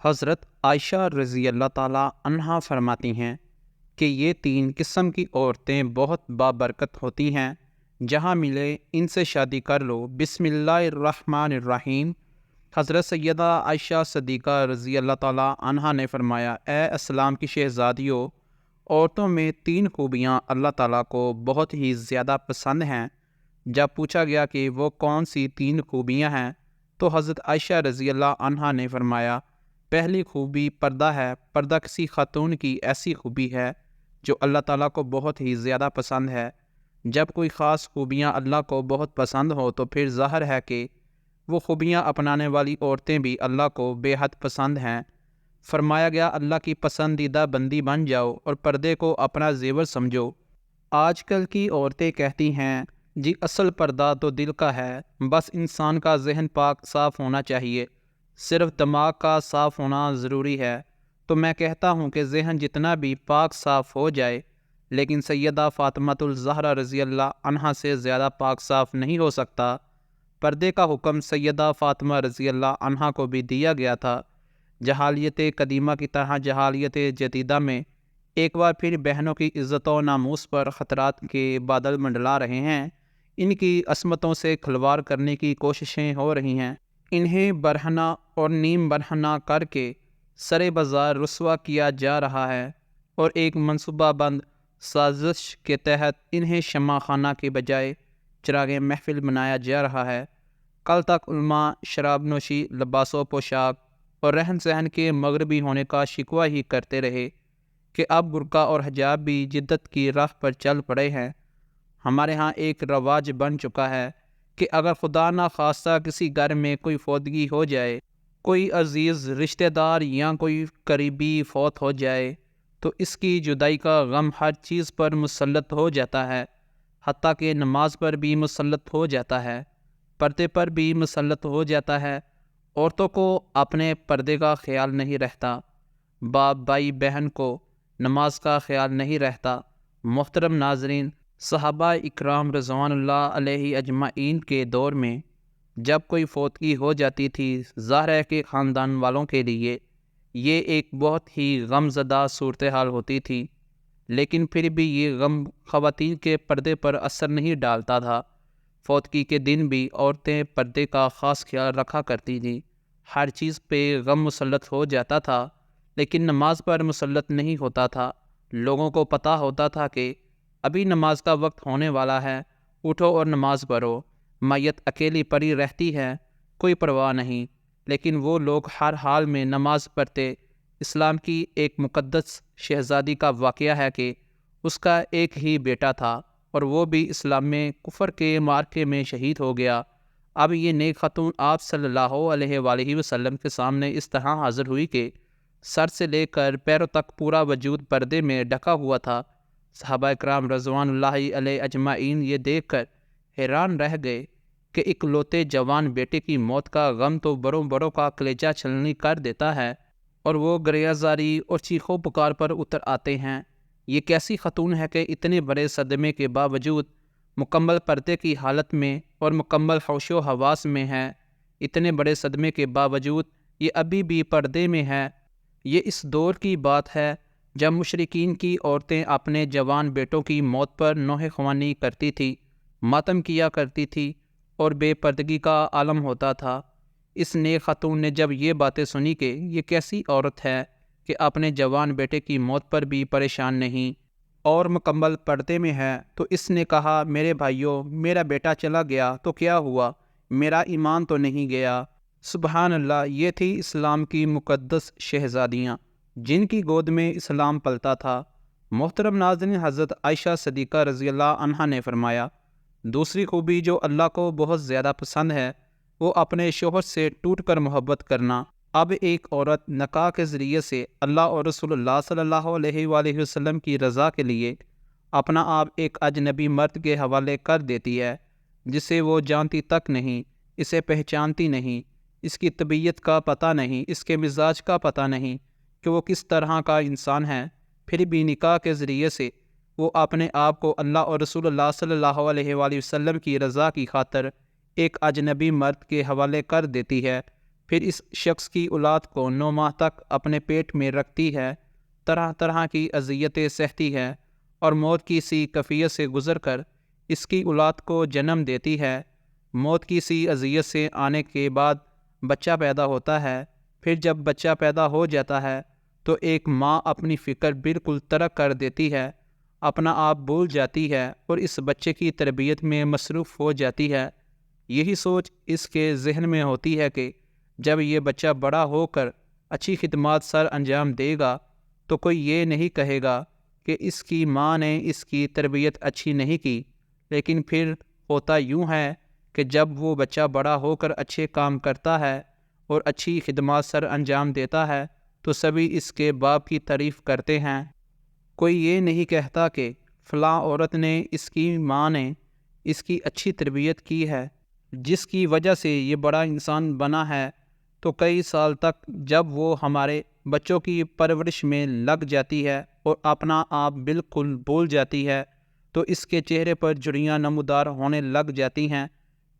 حضرت عائشہ رضی اللہ تعالیٰ عنہا فرماتی ہیں کہ یہ تین قسم کی عورتیں بہت بابرکت ہوتی ہیں، جہاں ملے ان سے شادی کر لو۔ بسم اللہ الرحمن الرحیم۔ حضرت سیدہ عائشہ صدیقہ رضی اللہ تعالیٰ عنہا نے فرمایا، اے اسلام کی شہزادیوں، عورتوں میں تین خوبیاں اللہ تعالیٰ کو بہت ہی زیادہ پسند ہیں۔ جب پوچھا گیا کہ وہ کون سی تین خوبیاں ہیں تو حضرت عائشہ رضی اللہ عنہا نے فرمایا، پہلی خوبی پردہ ہے۔ پردہ کسی خاتون کی ایسی خوبی ہے جو اللہ تعالیٰ کو بہت ہی زیادہ پسند ہے۔ جب کوئی خاص خوبیاں اللہ کو بہت پسند ہو تو پھر ظاہر ہے کہ وہ خوبیاں اپنانے والی عورتیں بھی اللہ کو بے حد پسند ہیں۔ فرمایا گیا، اللہ کی پسندیدہ بندی بن جاؤ اور پردے کو اپنا زیور سمجھو۔ آج کل کی عورتیں کہتی ہیں، جی اصل پردہ تو دل کا ہے، بس انسان کا ذہن پاک صاف ہونا چاہیے، صرف دماغ کا صاف ہونا ضروری ہے۔ تو میں کہتا ہوں کہ ذہن جتنا بھی پاک صاف ہو جائے لیکن سیدہ فاطمۃ الزہرا رضی اللہ عنہا سے زیادہ پاک صاف نہیں ہو سکتا۔ پردے کا حکم سیدہ فاطمہ رضی اللہ عنہا کو بھی دیا گیا تھا۔ جہالیت قدیمہ کی طرح جہالیت جدیدہ میں ایک بار پھر بہنوں کی عزت و ناموس پر خطرات کے بادل منڈلا رہے ہیں۔ ان کی عصمتوں سے کھلواڑ کرنے کی کوششیں ہو رہی ہیں۔ انہیں برہنہ اور نیم برہنہ کر کے سرے بازار رسوا کیا جا رہا ہے اور ایک منصوبہ بند سازش کے تحت انہیں شمع خانہ کے بجائے چراغ محفل بنایا جا رہا ہے۔ کل تک علماء شراب نوشی، لباس و پوشاک اور رہن سہن کے مغربی ہونے کا شکوہ ہی کرتے رہے کہ اب برقع اور حجاب بھی جدت کی راہ پر چل پڑے ہیں۔ ہمارے ہاں ایک رواج بن چکا ہے کہ اگر خدا نخواستہ کسی گھر میں کوئی فوتگی ہو جائے، کوئی عزیز رشتہ دار یا کوئی قریبی فوت ہو جائے تو اس کی جدائی کا غم ہر چیز پر مسلط ہو جاتا ہے، حتیٰ کہ نماز پر بھی مسلط ہو جاتا ہے، پردے پر بھی مسلط ہو جاتا ہے۔ عورتوں کو اپنے پردے کا خیال نہیں رہتا، باپ بھائی بہن کو نماز کا خیال نہیں رہتا۔ محترم ناظرین، صحابہ اکرام رضوان اللہ علیہ اجمعین کے دور میں جب کوئی فوتگی ہو جاتی تھی، ظاہر ہے کہ خاندان والوں کے لیے یہ ایک بہت ہی غم زدہ صورتحال ہوتی تھی، لیکن پھر بھی یہ غم خواتین کے پردے پر اثر نہیں ڈالتا تھا۔ فوتگی کے دن بھی عورتیں پردے کا خاص خیال رکھا کرتی تھیں۔ ہر چیز پہ غم مسلط ہو جاتا تھا لیکن نماز پر مسلط نہیں ہوتا تھا۔ لوگوں کو پتہ ہوتا تھا کہ ابھی نماز کا وقت ہونے والا ہے، اٹھو اور نماز پڑھو۔ میت اکیلی پڑی رہتی ہے، کوئی پرواہ نہیں، لیکن وہ لوگ ہر حال میں نماز پڑھتے۔ اسلام کی ایک مقدس شہزادی کا واقعہ ہے کہ اس کا ایک ہی بیٹا تھا اور وہ بھی اسلام میں کفر کے معرکے میں شہید ہو گیا۔ اب یہ نیک خاتون آپ صلی اللہ علیہ وآلہ وسلم کے سامنے اس طرح حاضر ہوئی کہ سر سے لے کر پیروں تک پورا وجود پردے میں ڈھکا ہوا تھا۔ صحابہ اکرام رضوان اللہ علیہ اجمعین یہ دیکھ کر حیران رہ گئے کہ اکلوتے جوان بیٹے کی موت کا غم تو بڑوں بڑوں کا کلیجہ چھلنی کر دیتا ہے اور وہ گریہ زاری اور چیخو پکار پر اتر آتے ہیں۔ یہ کیسی خاتون ہے کہ اتنے بڑے صدمے کے باوجود مکمل پردے کی حالت میں اور مکمل ہوش و حواس میں ہے۔ اتنے بڑے صدمے کے باوجود یہ ابھی بھی پردے میں ہے۔ یہ اس دور کی بات ہے جب مشرکین کی عورتیں اپنے جوان بیٹوں کی موت پر نوحہ خوانی کرتی تھی، ماتم کیا کرتی تھی اور بے پردگی کا عالم ہوتا تھا۔ اس نیک خاتون نے جب یہ باتیں سنی کہ یہ کیسی عورت ہے کہ اپنے جوان بیٹے کی موت پر بھی پریشان نہیں اور مکمل پردے میں ہے، تو اس نے کہا، میرے بھائیوں، میرا بیٹا چلا گیا تو کیا ہوا، میرا ایمان تو نہیں گیا۔ سبحان اللہ، یہ تھی اسلام کی مقدس شہزادیاں جن کی گود میں اسلام پلتا تھا۔ محترم ناظرین، حضرت عائشہ صدیقہ رضی اللہ عنہا نے فرمایا، دوسری خوبی جو اللہ کو بہت زیادہ پسند ہے وہ اپنے شوہر سے ٹوٹ کر محبت کرنا۔ اب ایک عورت نکاح کے ذریعے سے اللہ اور رسول اللہ صلی اللہ علیہ وآلہ وسلم کی رضا کے لیے اپنا آپ ایک اجنبی مرد کے حوالے کر دیتی ہے جسے وہ جانتی تک نہیں، اسے پہچانتی نہیں، اس کی طبیعت کا پتہ نہیں، اس کے مزاج کا پتہ نہیں کہ وہ کس طرح کا انسان ہے، پھر بھی نکاح کے ذریعے سے وہ اپنے آپ کو اللہ اور رسول اللہ صلی اللہ علیہ وآلہ وسلم کی رضا کی خاطر ایک اجنبی مرد کے حوالے کر دیتی ہے۔ پھر اس شخص کی اولاد کو 9 ماہ تک اپنے پیٹ میں رکھتی ہے، طرح طرح کی اذیتیں سہتی ہے اور موت کی سی کیفیت سے گزر کر اس کی اولاد کو جنم دیتی ہے۔ موت کی سی اذیت سے آنے کے بعد بچہ پیدا ہوتا ہے۔ پھر جب بچہ پیدا ہو جاتا ہے تو ایک ماں اپنی فکر بالکل ترک کر دیتی ہے، اپنا آپ بھول جاتی ہے اور اس بچے کی تربیت میں مصروف ہو جاتی ہے۔ یہی سوچ اس کے ذہن میں ہوتی ہے کہ جب یہ بچہ بڑا ہو کر اچھی خدمات سر انجام دے گا تو کوئی یہ نہیں کہے گا کہ اس کی ماں نے اس کی تربیت اچھی نہیں کی۔ لیکن پھر ہوتا یوں ہے کہ جب وہ بچہ بڑا ہو کر اچھے کام کرتا ہے اور اچھی خدمات سر انجام دیتا ہے تو سبھی اس کے باپ کی تعریف کرتے ہیں۔ کوئی یہ نہیں کہتا کہ فلاں عورت نے، اس کی ماں نے اس کی اچھی تربیت کی ہے جس کی وجہ سے یہ بڑا انسان بنا ہے۔ تو کئی سال تک جب وہ ہمارے بچوں کی پرورش میں لگ جاتی ہے اور اپنا آپ بالکل بھول جاتی ہے تو اس کے چہرے پر جھریاں نمودار ہونے لگ جاتی ہیں۔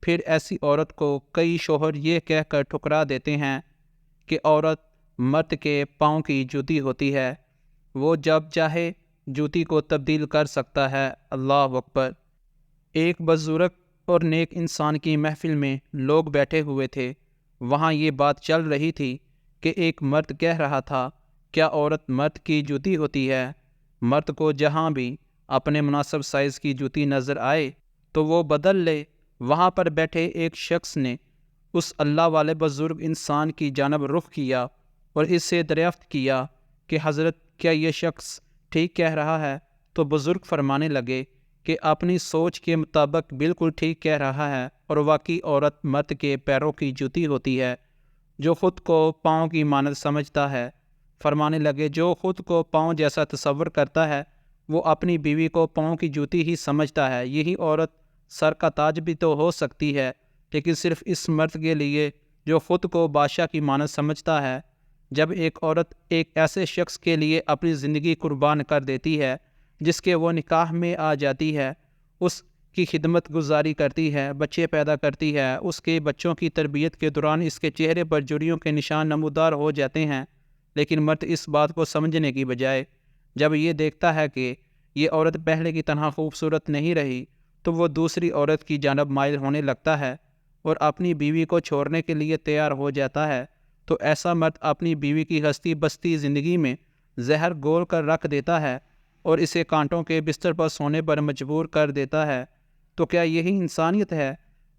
پھر ایسی عورت کو کئی شوہر یہ کہہ کر ٹھکرا دیتے ہیں کہ عورت مرد کے پاؤں کی جوتی ہوتی ہے، وہ جب چاہے جوتی کو تبدیل کر سکتا ہے۔ اللہ اکبر۔ ایک بزرگ اور نیک انسان کی محفل میں لوگ بیٹھے ہوئے تھے۔ وہاں یہ بات چل رہی تھی کہ ایک مرد کہہ رہا تھا، کیا عورت مرد کی جوتی ہوتی ہے؟ مرد کو جہاں بھی اپنے مناسب سائز کی جوتی نظر آئے تو وہ بدل لے۔ وہاں پر بیٹھے ایک شخص نے اس اللہ والے بزرگ انسان کی جانب رخ کیا اور اس سے دریافت کیا کہ حضرت، کیا یہ شخص ٹھیک کہہ رہا ہے؟ تو بزرگ فرمانے لگے کہ اپنی سوچ کے مطابق بالکل ٹھیک کہہ رہا ہے، اور واقعی عورت مرد کے پیروں کی جوتی ہوتی ہے جو خود کو پاؤں کی مانند سمجھتا ہے۔ فرمانے لگے، جو خود کو پاؤں جیسا تصور کرتا ہے وہ اپنی بیوی کو پاؤں کی جوتی ہی سمجھتا ہے۔ یہی عورت سر کا تاج بھی تو ہو سکتی ہے، لیکن صرف اس مرد کے لیے جو خود کو بادشاہ کی مانند سمجھتا ہے۔ جب ایک عورت ایک ایسے شخص کے لیے اپنی زندگی قربان کر دیتی ہے جس کے وہ نکاح میں آ جاتی ہے، اس کی خدمت گزاری کرتی ہے، بچے پیدا کرتی ہے، اس کے بچوں کی تربیت کے دوران اس کے چہرے پر جھریوں کے نشان نمودار ہو جاتے ہیں، لیکن مرد اس بات کو سمجھنے کی بجائے جب یہ دیکھتا ہے کہ یہ عورت پہلے کی طرح خوبصورت نہیں رہی تو وہ دوسری عورت کی جانب مائل ہونے لگتا ہے اور اپنی بیوی کو چھوڑنے کے لیے تیار ہو جاتا ہے۔ تو ایسا مرد اپنی بیوی کی ہستی بستی زندگی میں زہر گھول کر رکھ دیتا ہے اور اسے کانٹوں کے بستر پر سونے پر مجبور کر دیتا ہے۔ تو کیا یہی انسانیت ہے؟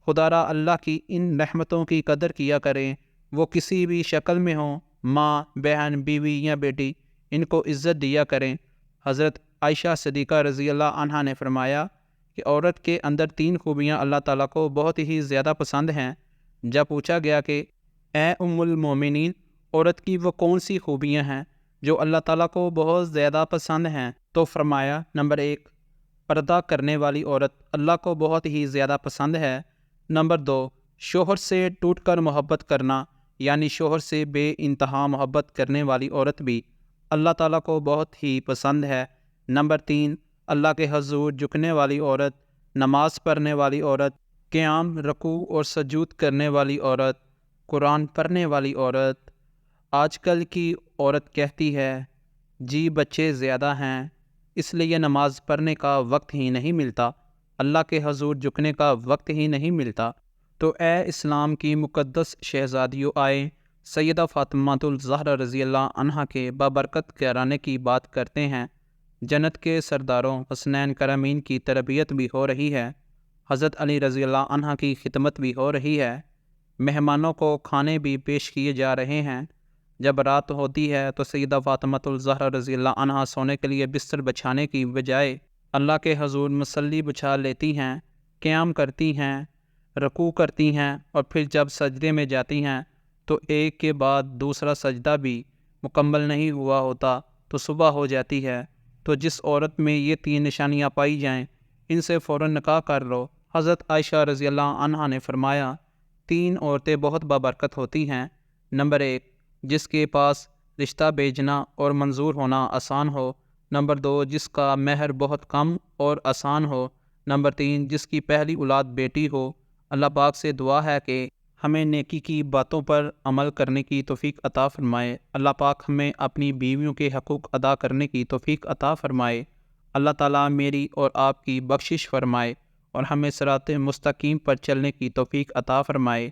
خدا را اللہ کی ان رحمتوں کی قدر کیا کریں، وہ کسی بھی شکل میں ہوں، ماں، بہن، بیوی یا بیٹی، ان کو عزت دیا کریں۔ حضرت عائشہ صدیقہ رضی اللہ عنہا نے فرمایا کہ عورت کے اندر 3 خوبیاں اللہ تعالیٰ کو بہت ہی زیادہ پسند ہیں۔ جب پوچھا گیا کہ اے ام المومنین، عورت کی وہ کون سی خوبیاں ہیں جو اللہ تعالیٰ کو بہت زیادہ پسند ہیں، تو فرمایا، نمبر 1، پردہ کرنے والی عورت اللہ کو بہت ہی زیادہ پسند ہے۔ نمبر 2، شوہر سے ٹوٹ کر محبت کرنا، یعنی شوہر سے بے انتہا محبت کرنے والی عورت بھی اللہ تعالیٰ کو بہت ہی پسند ہے۔ نمبر 3، اللہ کے حضور جھکنے والی عورت، نماز پڑھنے والی عورت، قیام، رکوع اور سجود کرنے والی عورت، قرآن پڑھنے والی عورت۔ آج کل کی عورت کہتی ہے، جی بچے زیادہ ہیں اس لیے نماز پڑھنے کا وقت ہی نہیں ملتا، اللہ کے حضور جھکنے کا وقت ہی نہیں ملتا۔ تو اے اسلام کی مقدس شہزادیوں، آئے سیدہ فاطمۃ الزہرا رضی اللہ عنہا کے بابرکت گھرانے کی بات کرتے ہیں۔ جنت کے سرداروں حسنین کرمین کی تربیت بھی ہو رہی ہے، حضرت علی رضی اللہ عنہ کی خدمت بھی ہو رہی ہے، مہمانوں کو کھانے بھی پیش کیے جا رہے ہیں۔ جب رات ہوتی ہے تو سیدہ فاطمۃ الزہرا رضی اللہ عنہا سونے کے لیے بستر بچھانے کی بجائے اللہ کے حضور مصلی بچھا لیتی ہیں، قیام کرتی ہیں، رکوع کرتی ہیں، اور پھر جب سجدے میں جاتی ہیں تو ایک کے بعد دوسرا سجدہ بھی مکمل نہیں ہوا ہوتا تو صبح ہو جاتی ہے۔ تو جس عورت میں یہ 3 نشانیاں پائی جائیں ان سے فوراً نکاح کر لو۔ حضرت عائشہ رضی اللہ عنہا نے فرمایا، 3 عورتیں بہت بابرکت ہوتی ہیں۔ نمبر 1، جس کے پاس رشتہ بھیجنا اور منظور ہونا آسان ہو۔ نمبر 2، جس کا مہر بہت کم اور آسان ہو۔ نمبر 3، جس کی پہلی اولاد بیٹی ہو۔ اللہ پاک سے دعا ہے کہ ہمیں نیکی کی باتوں پر عمل کرنے کی توفیق عطا فرمائے۔ اللہ پاک ہمیں اپنی بیویوں کے حقوق ادا کرنے کی توفیق عطا فرمائے۔ اللہ تعالیٰ میری اور آپ کی بخشش فرمائے اور ہمیں صراط مستقیم پر چلنے کی توفیق عطا فرمائے۔